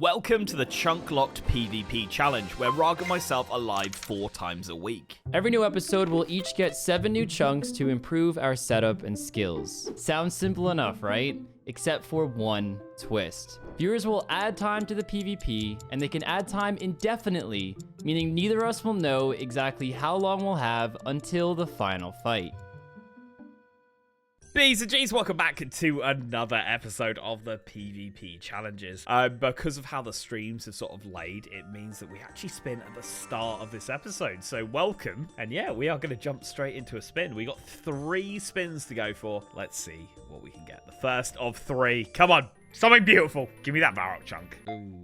Welcome to the Chunk Locked PvP challenge, where Rargh and myself are live 4 times a week. Every new episode, we'll each get 7 new chunks to improve our setup and skills. Sounds simple enough, right? Except for one twist. Viewers will add time to the PvP, and they can add time indefinitely, meaning neither of us will know exactly how long we'll have until the final fight. B's and G's, welcome back to another episode of the PvP challenges. Because of how the streams have sort of laid, it means that we actually spin at the start of this episode. So welcome, and yeah, we are going to jump straight into a spin. We got 3 spins to go for. Let's see what we can get. The first of 3. Come on, something beautiful. Give me that Varrock chunk. Ooh.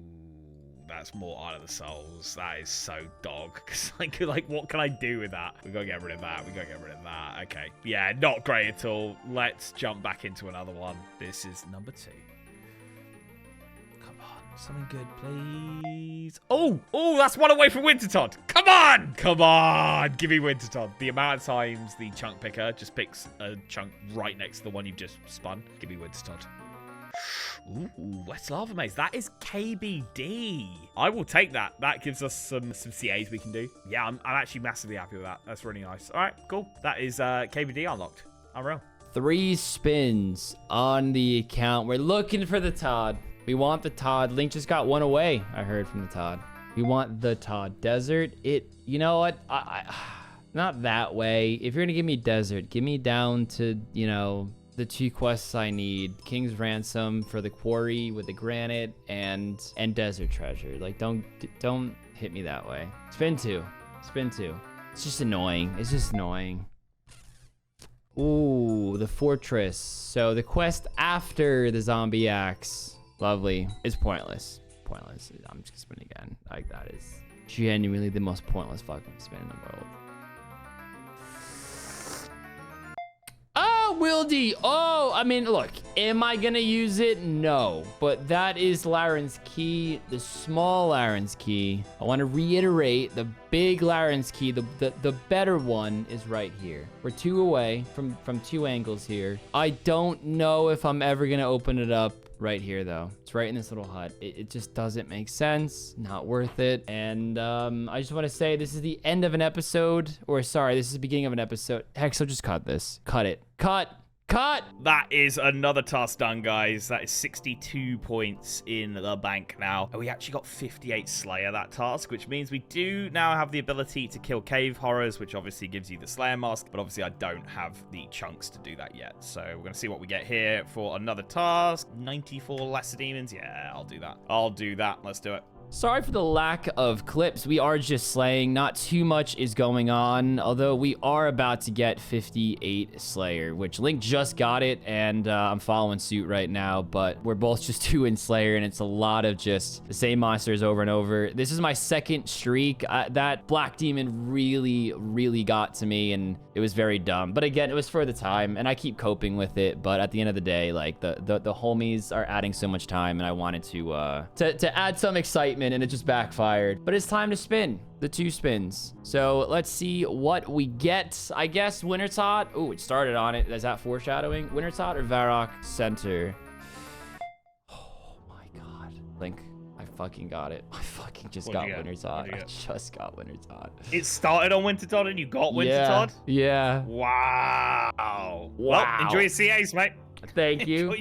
That's more Art of the Souls. That is so dog. Because, like, what can I do with that? We gotta get rid of that. We gotta get rid of that. Okay. Yeah, not great at all. Let's jump back into another one. This is number 2. Come on. Something good, please. Oh, that's one away from Wintertodt. Come on. Come on. Give me Wintertodt. The amount of times the chunk picker just picks a chunk right next to the one you've just spun. Give me Wintertodt. Ooh, West Lava Maze. That is KBD. I will take that. That gives us some CAs we can do. Yeah, I'm actually massively happy with that. That's really nice. All right, cool. That is KBD unlocked. Unreal. 3 spins on the account. We're looking for the Todd. We want the Todd. Link just got 1 away, I heard from the Todd. We want the Todd. Desert. You know what? Not that way. If you're going to give me desert, give me down to, you know, the 2 quests I need: King's Ransom for the quarry with the granite and desert treasure. Like, don't hit me that way. Spin 2. It's just annoying. It's just annoying. Ooh, the fortress. So the quest after the zombie axe. Lovely. It's pointless. Pointless. I'm just gonna spin again. Like, that is genuinely the most pointless fucking spin in the world. Wildy. Oh, I mean, look, am I gonna use it? No, but that is Laren's key, the small Laren's key. I want to reiterate, the big Laren's key, the better one is right here. We're 2 away from 2 angles here. I don't know if I'm ever gonna open it up right here, though. It's right in this little hut. It just doesn't make sense. Not worth it. And I just want to say, this is the end of an episode. Or sorry, this is the beginning of an episode. Heck, so just cut this. Cut it. Cut. That is another task done, guys. That is 62 points in the bank now. And we actually got 58 Slayer that task, which means we do now have the ability to kill cave horrors, which obviously gives you the Slayer mask. But obviously I don't have the chunks to do that yet. So we're going to see what we get here for another task. 94 lesser demons. Yeah, I'll do that. Let's do it. Sorry for the lack of clips. We are just slaying. Not too much is going on, although we are about to get 58 Slayer, which Link just got it, and I'm following suit right now, but we're both just 2 in Slayer, and it's a lot of just the same monsters over and over. This is my 2nd streak. That black demon really got to me, and it was very dumb. But again, it was for the time, and I keep coping with it, but at the end of the day, like, the homies are adding so much time, and I wanted to add some excitement, and it just backfired. But it's time to spin the 2 spins. So let's see what we get. I guess Wintertodt. Oh, it started on it. Is that foreshadowing? Wintertodt or Varrock Center? Oh my god. Link, I fucking got it. I fucking just got Wintertodt. I just got Wintertodt. It started on Wintertodt and you got Wintertodt? Yeah. Wow. Well, enjoy your CAs, mate. Thank you.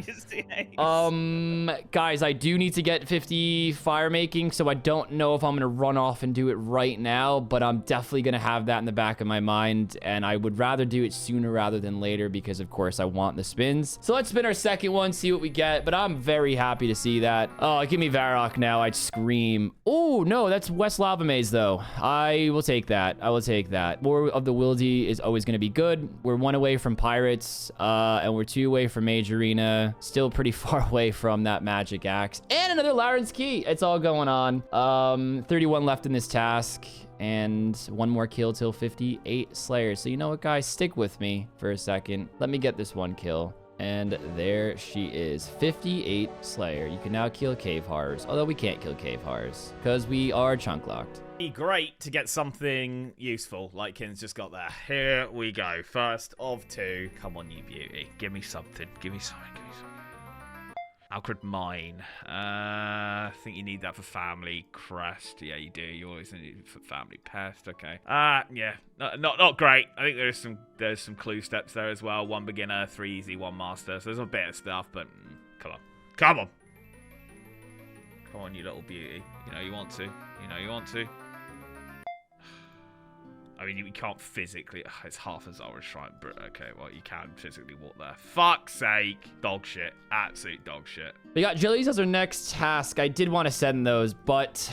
Guys, I do need to get 50 firemaking, so I don't know if I'm gonna run off and do it right now, but I'm definitely gonna have that in the back of my mind, and I would rather do it sooner rather than later because, of course, I want the spins. So let's spin our 2nd one, see what we get, but I'm very happy to see that. Oh, give me Varrock now. I'd scream. Oh, no, that's West Lava Maze, though. I will take that. More of the Wildy is always gonna be good. We're 1 away from Pirates, and we're 2 away from Mage Arena. Still pretty far away from that magic axe. And another Laren's key. It's all going on. 31 left in this task. And 1 more kill till 58 Slayer. So you know what, guys? Stick with me for a second. Let me get this 1 kill. And there she is. 58 Slayer. You can now kill cave horrors. Although we can't kill cave horrors because we are chunk locked. Be great to get something useful like Kin's just got there. Here we go. First of 2. Come on, you beauty. Give me something. Alcrid Mine. I think you need that for family crest. Yeah, you do. You always need it for family pest. Okay. Yeah. Not great. I think there's some clue steps there as well. 1 beginner, 3 easy, 1 master. So there's a bit of stuff, but come on. Come on. Come on, you little beauty. You know you want to. You know you want to. I mean, you can't physically... it's half a Zara shrine, but okay, well, you can physically walk there. Fuck's sake. Dog shit. Absolute dog shit. We got Jillies as our next task. I did want to send those, but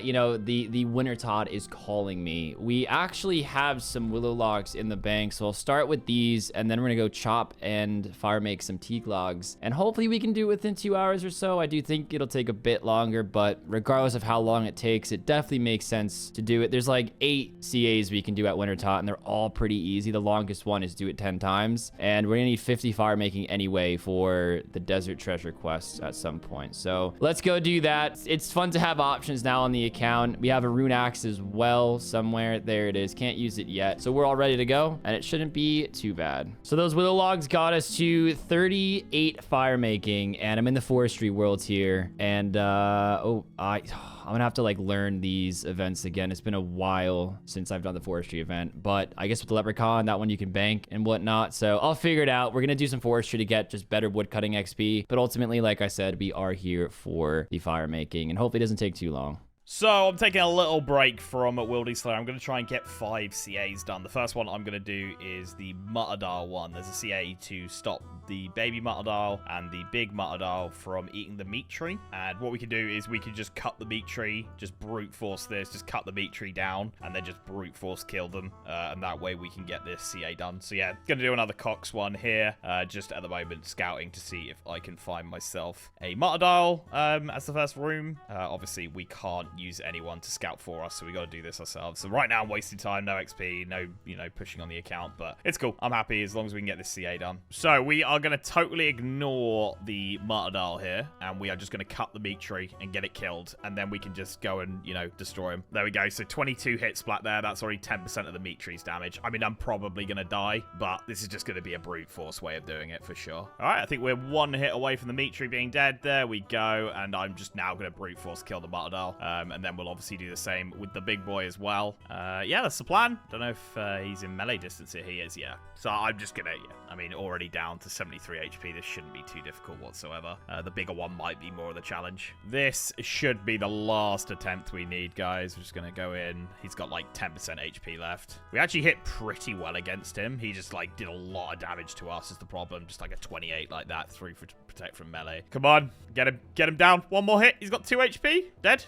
you know, the Wintertodt is calling me. We actually have some willow logs in the bank, so I'll start with these, and then we're gonna go chop and fire make some teak logs, and hopefully we can do it within 2 hours or so. I do think it'll take a bit longer, but regardless of how long it takes, it definitely makes sense to do it. There's like 8 CAs we can do at Wintertodt, and they're all pretty easy. The longest one is do it 10 times, and we're gonna need 50 fire making anyway for the desert treasure quest at some point. So let's go do that. It's fun to have options now on the account. We have a rune axe as well somewhere. There it is. Can't use it yet. So we're all ready to go, and it shouldn't be too bad. So those willow logs got us to 38 fire making, and I'm in the forestry world here. And I'm gonna have to like learn these events again. It's been a while since I've done the forestry event, but I guess with the leprechaun, that one you can bank and whatnot. So I'll figure it out. We're gonna do some forestry to get just better woodcutting XP, but ultimately, like I said, we are here for the fire making, and hopefully it doesn't take too long. So I'm taking a little break from Wildy Slayer. I'm going to try and get 5 CAs done. The first one I'm going to do is the Muttadile one. There's a CA to stop the baby Muttadile and the big Muttadile from eating the meat tree. And what we can do is we can just cut the meat tree, just brute force this, just cut the meat tree down, and then just brute force kill them. And that way we can get this CA done. So yeah, going to do another Cox one here. Just at the moment scouting to see if I can find myself a Muttadile as the first room. Obviously we can't use anyone to scout for us, so we got to do this ourselves. So right now I'm wasting time, no XP, no, pushing on the account, but it's cool. I'm happy as long as we can get this CA done. So we are going to totally ignore the Muttadile here, and we are just going to cut the meat tree and get it killed, and then we can just go and, destroy him. There we go. So 22 hit splat there. That's already 10% of the meat tree's damage. I mean, I'm probably going to die, but this is just going to be a brute force way of doing it for sure. All right, I think we're 1 hit away from the meat tree being dead. There we go, and I'm just now going to brute force kill the Muttadile. And then we'll obviously do the same with the big boy as well. Yeah, that's the plan. Don't know if he's in melee distance here. He is, yeah. So I'm just gonna, I mean, already down to 73 HP. This shouldn't be too difficult whatsoever. The bigger one might be more of the challenge. This should be the last attempt we need, guys. We're just gonna go in. He's got like 10% HP left. We actually hit pretty well against him. He just like did a lot of damage to us is the problem. Just like a 28 like that. 3 for protect from melee. Come on, get him down. 1 more hit. He's got 2 HP. Dead.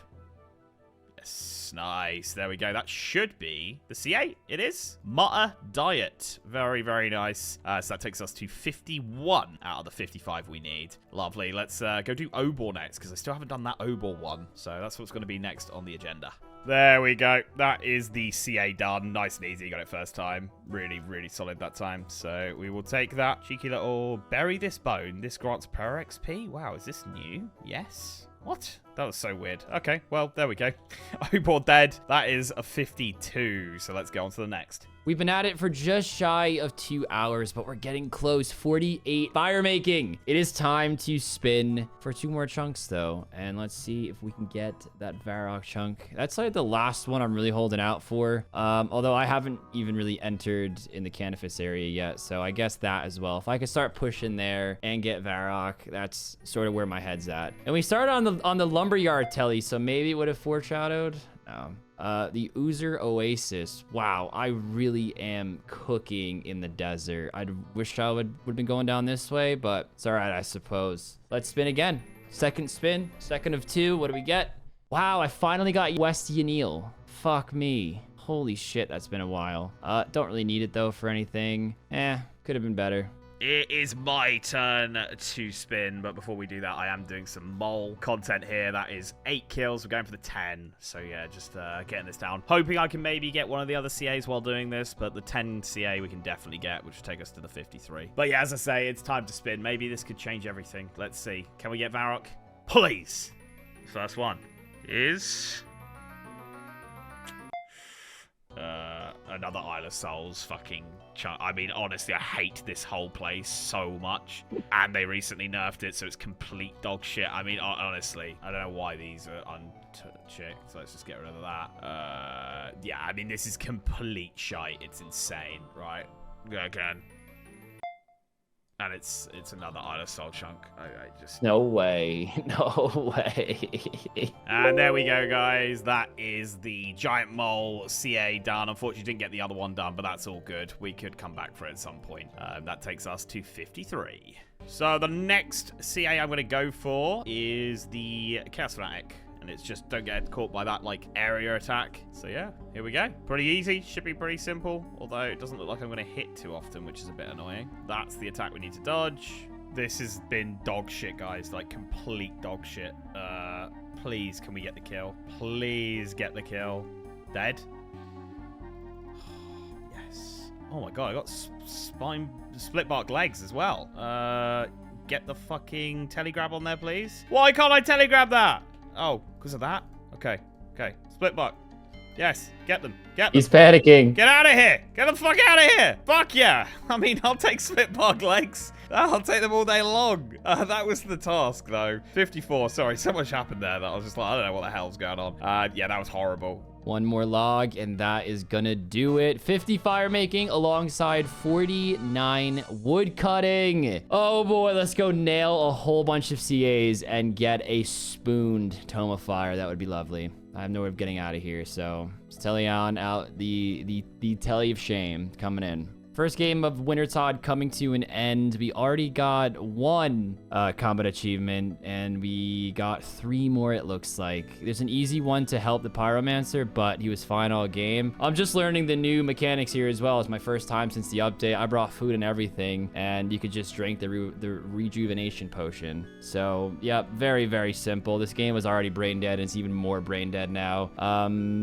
Yes, nice. There we go. That should be the C8. It is. Muttadile. Very, very nice. So that takes us to 51 out of the 55 we need. Lovely. Let's go do Obor next, because I still haven't done that Obor one. So that's what's going to be next on the agenda. There we go. That is the CA done. Nice and easy. Got it first time. Really, really solid that time. So we will take that. Cheeky little bury this bone. This grants per XP. Wow, is this new? Yes. What? That was so weird. Okay, well, there we go. Obor dead. That is a 52. So let's go on to the next. We've been at it for just shy of 2 hours, but we're getting close. 48 fire making. It is time to spin for 2 more chunks, though. And let's see if we can get that Rargh chunk. That's like the last one I'm really holding out for. Although I haven't even really entered in the Canifis area yet, so I guess that as well. If I could start pushing there and get Rargh, that's sort of where my head's at. And we started on the lumberyard telly, so maybe it would have foreshadowed. No. The Uzer Oasis. Wow, I really am cooking in the desert. I wish I would have been going down this way, but it's all right, I suppose. Let's spin again. Second spin, second of 2. What do we get? Wow, I finally got West Yanil. Fuck me. Holy shit, that's been a while. Don't really need it though for anything. Could have been better. It is my turn to spin, but before we do that, I am doing some mole content here. That is 8 kills. We're going for the 10. So yeah, just getting this down. Hoping I can maybe get one of the other CAs while doing this, but the 10 CA we can definitely get, which will take us to the 53. But yeah, as I say, it's time to spin. Maybe this could change everything. Let's see. Can we get Rargh? Please. First one is... a another Isle of Souls fucking chunk. I mean, honestly, I hate this whole place so much. And they recently nerfed it, so it's complete dog shit. I mean, honestly, I don't know why these are unchecked, so let's just get rid of that. Yeah, I mean, this is complete shite. It's insane, right? Go again. And it's another Isle of Soul chunk. I just... No way. No way. And there we go, guys. That is the Giant Mole CA done. Unfortunately, didn't get the other one done, but that's all good. We could come back for it at some point. That takes us to 53. So the next CA I'm going to go for is the Chaos Fanatic. And it's just don't get caught by that, like, area attack. So, yeah, here we go. Pretty easy. Should be pretty simple. Although it doesn't look like I'm going to hit too often, which is a bit annoying. That's the attack we need to dodge. This has been dog shit, guys. Like, complete dog shit. Please, can we get the kill? Please get the kill. Dead? Yes. Oh, my God. I got split bark legs as well. Get the fucking telegrab on there, please. Why can't I telegrab that? Oh, because of that? Okay. Split buck. Yes, get them. He's panicking. Get out of here. Get the fuck out of here. Fuck yeah. I mean, I'll take split buck legs. I'll take them all day long. That was the task, though. 54. Sorry, so much happened there that I was just like, I don't know what the hell's going on. Yeah, that was horrible. One more log, and that is gonna do it. 50 fire making alongside 49 wood cutting. Oh boy, let's go nail a whole bunch of CAs and get a spooned tome of fire. That would be lovely. I have no way of getting out of here, so Stellion out, the telly of shame coming in. First game of Wintertodt coming to an end. We already got one combat achievement, and we got 3 more, it looks like. There's an easy one to help the pyromancer, but he was fine all game. I'm just learning the new mechanics here as well. It's my first time since the update. I brought food and everything, and you could just drink the rejuvenation potion. So, yeah, very, very simple. This game was already brain dead, and it's even more brain dead now.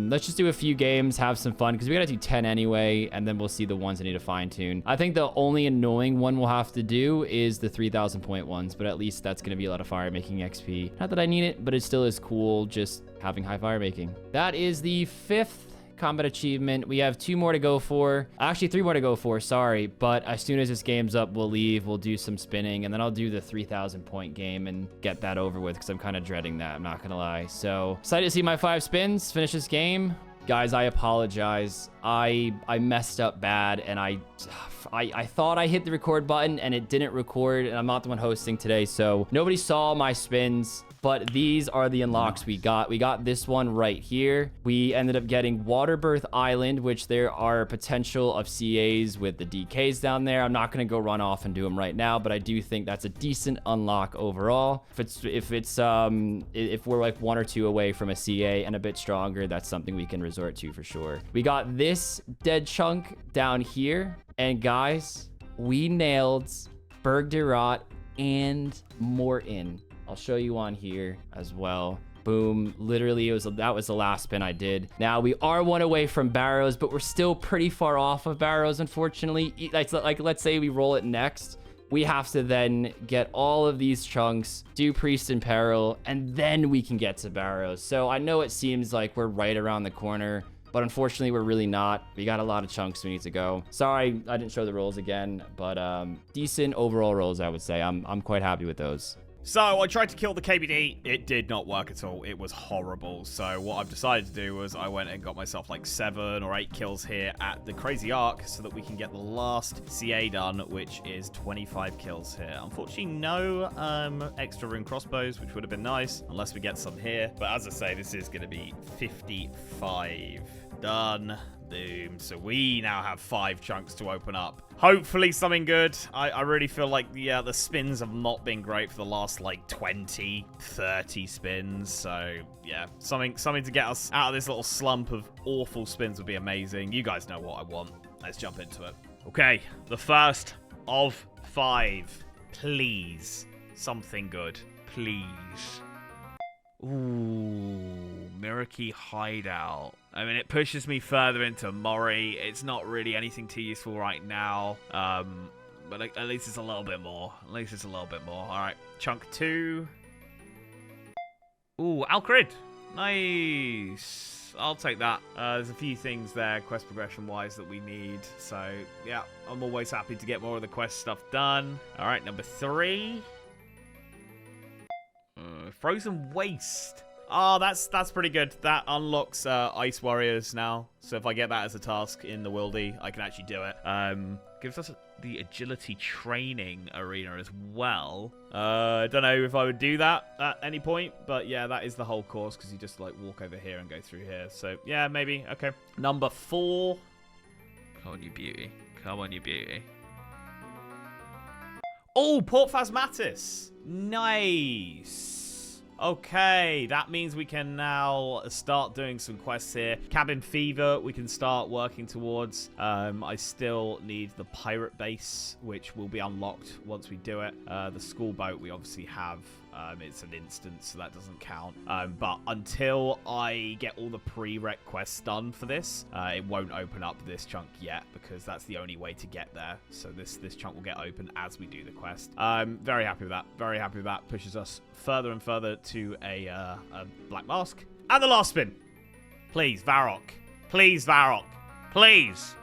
Let's just do a few games, have some fun, because we gotta do 10 anyway, and then we'll see the ones I need to fine tune. I think the only annoying one we'll have to do is the 3,000 point ones, but at least that's going to be a lot of fire making XP. Not that I need it, but it still is cool just having high fire making. That is the 5th combat achievement. We have 2 more to go for. Actually, 3 more to go for, sorry. But as soon as this game's up, we'll leave. We'll do some spinning, and then I'll do the 3,000 point game and get that over with, because I'm kind of dreading that, I'm not going to lie. So, excited to see my 5 spins, finish this game. Guys, I apologize. I messed up bad, and I thought I hit the record button and it didn't record, and I'm not the one hosting today, so nobody saw my spins. But these are the unlocks we got. We got this one right here. We ended up getting Waterbirth Island, which there are potential of CAs with the DKs down there. I'm not going to go run off and do them right now, but I do think that's a decent unlock overall. If we're like 1 or 2 away from a CA and a bit stronger, that's something we can resort to for sure. We got this dead chunk down here, and guys, we nailed Bergderot and Morton. I'll show you on here as well. Boom. Literally, that was the last spin I did. Now, we are 1 away from Barrows, but we're still pretty far off of Barrows, unfortunately. Like, let's say we roll it next. We have to then get all of these chunks, do Priest in Peril, and then we can get to Barrows. So I know it seems like we're right around the corner, but unfortunately, we're really not. We got a lot of chunks we need to go. Sorry, I didn't show the rolls again, but decent overall rolls, I would say. I'm quite happy with those. So I tried to kill the KBD. It did not work at all. It was horrible. So what I've decided to do was I went and got myself like 7 or 8 kills here at the Crazy Arc so that we can get the last CA done, which is 25 kills here. Unfortunately, no extra rune crossbows, which would have been nice, unless we get some here. But as I say, this is going to be 55 done. Boom. So we now have 5 chunks to open up. Hopefully something good. I really feel like, yeah, the spins have not been great for the last, like, 20, 30 spins. So, yeah, something to get us out of this little slump of awful spins would be amazing. You guys know what I want. Let's jump into it. Okay, the first of 5. Please. Something good. Please. Ooh, Miraki Hideout. I mean, it pushes me further into Mori. It's not really anything too useful right now. But at least it's a little bit more. At least it's a little bit more. All right, chunk 2. Ooh, Alcrid. Nice. I'll take that. There's a few things there, quest progression-wise, that we need. So, yeah, I'm always happy to get more of the quest stuff done. All right, number 3. Frozen Waste. Oh, that's pretty good. That unlocks Ice Warriors now. So if I get that as a task in the Wildy, I can actually do it. Gives us the agility training arena as well. I don't know if I would do that at any point, but yeah, that is the whole course because you just like walk over here and go through here. So yeah, maybe. Okay. Number 4. Come on, you beauty. Come on, you beauty. Oh, Port Phasmatis. Nice. Okay, that means we can now start doing some quests here. Cabin Fever, we can start working towards. I still need the pirate base, which will be unlocked once we do it. The school boat we obviously have. It's an instance, so that doesn't count. But until I get all the prereq quests done for this, it won't open up this chunk yet because that's the only way to get there. So this chunk will get open as we do the quest. Very happy with that. Very happy with that. Pushes us further and further to a black mask. And the last spin. Please, Varrock. Please, Varrock. Please.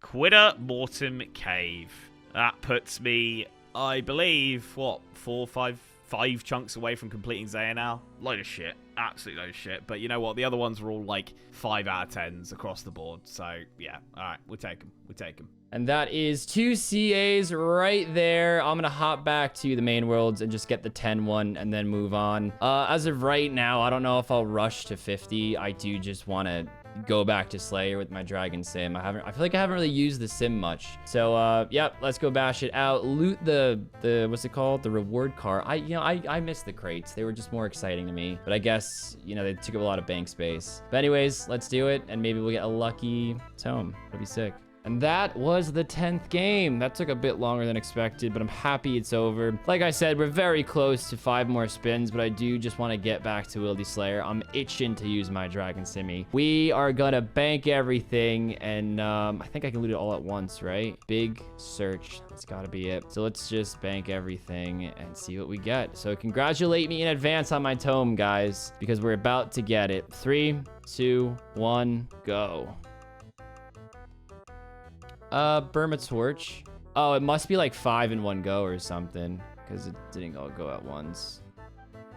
Quitter Mortem Cave. That puts me, I believe, what, 5 chunks away from completing Zaya now. Load of shit. Absolute load of shit. But you know what? The other ones were all like 5 out of 10s across the board. So, yeah. All right. We'll take them. We'll take them. And that is 2 CAs right there. I'm going to hop back to the main worlds and just get the 10 one and then move on. As of right now, I don't know if I'll rush to 50. I do just want to go back to Slayer with my Dragon Sim. I feel like I haven't really used the sim much. So, yep, let's go bash it out. Loot the what's it called? The reward car. I missed the crates. They were just more exciting to me. But I guess, they took up a lot of bank space. But anyways, let's do it. And maybe we'll get a lucky tome. That'd be sick. And that was the 10th game. That took a bit longer than expected, but I'm happy it's over. Like I said, we're very close to 5 more spins, but I do just want to get back to Wildy Slayer. I'm itching to use my Dragon Simmy. We are gonna bank everything, and I think I can loot it all at once, right? Big search. That's gotta be it. So let's just bank everything and see what we get. So congratulate me in advance on my tome, guys, because we're about to get it. 3, 2, 1, go. Burma Torch. Oh, it must be like 5 in one go or something, because it didn't all go at once.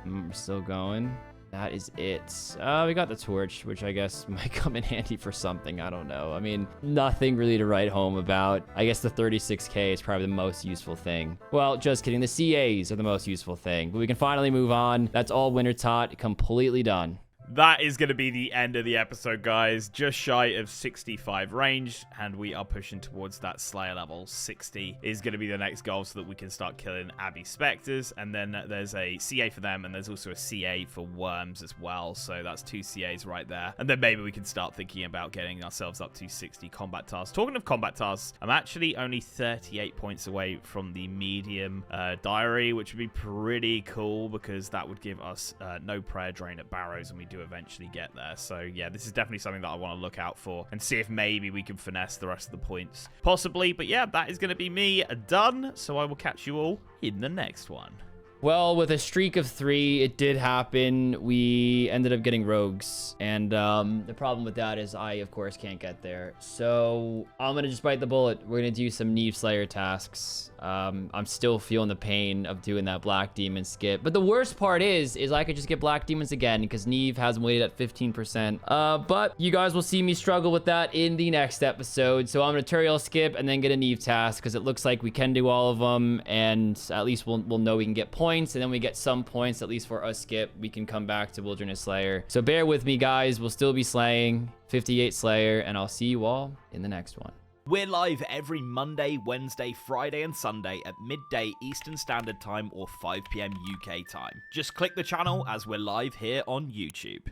We're still going. That is it. We got the torch, which I guess might come in handy for something. I don't know. I mean, nothing really to write home about. I guess the 36k is probably the most useful thing. Well, just kidding. The CAs are the most useful thing. But we can finally move on. That's all Wintertodt. Completely done. That is going to be the end of the episode, guys. Just shy of 65 range, and we are pushing towards that Slayer level. 60 is going to be the next goal so that we can start killing Abbey Spectres, and then there's a CA for them, and there's also a CA for Worms as well, so that's 2 CAs right there. And then maybe we can start thinking about getting ourselves up to 60 combat tasks. Talking of combat tasks, I'm actually only 38 points away from the medium diary, which would be pretty cool because that would give us no prayer drain at Barrows, and we do eventually get there. So yeah, this is definitely something that I want to look out for and see if maybe we can finesse the rest of the points. Possibly, but yeah, that is going to be me done. So I will catch you all in the next one. Well, with a streak of 3, it did happen. We ended up getting rogues. And the problem with that is I, of course, can't get there. So I'm going to just bite the bullet. We're going to do some Neve Slayer tasks. I'm still feeling the pain of doing that Black Demon skip. But the worst part is I could just get Black Demons again because Neve has them weighted at 15%. But you guys will see me struggle with that in the next episode. So I'm going to Turiel skip and then get a Neve task because it looks like we can do all of them. And at least we'll know we can get points. And then we get some points, at least for us skip. We can come back to Wilderness Slayer. So bear with me, guys. We'll still be slaying 58 Slayer. And I'll see you all in the next one. We're live every Monday, Wednesday, Friday, and Sunday at midday Eastern Standard Time or 5 PM UK time. Just click the channel as we're live here on YouTube.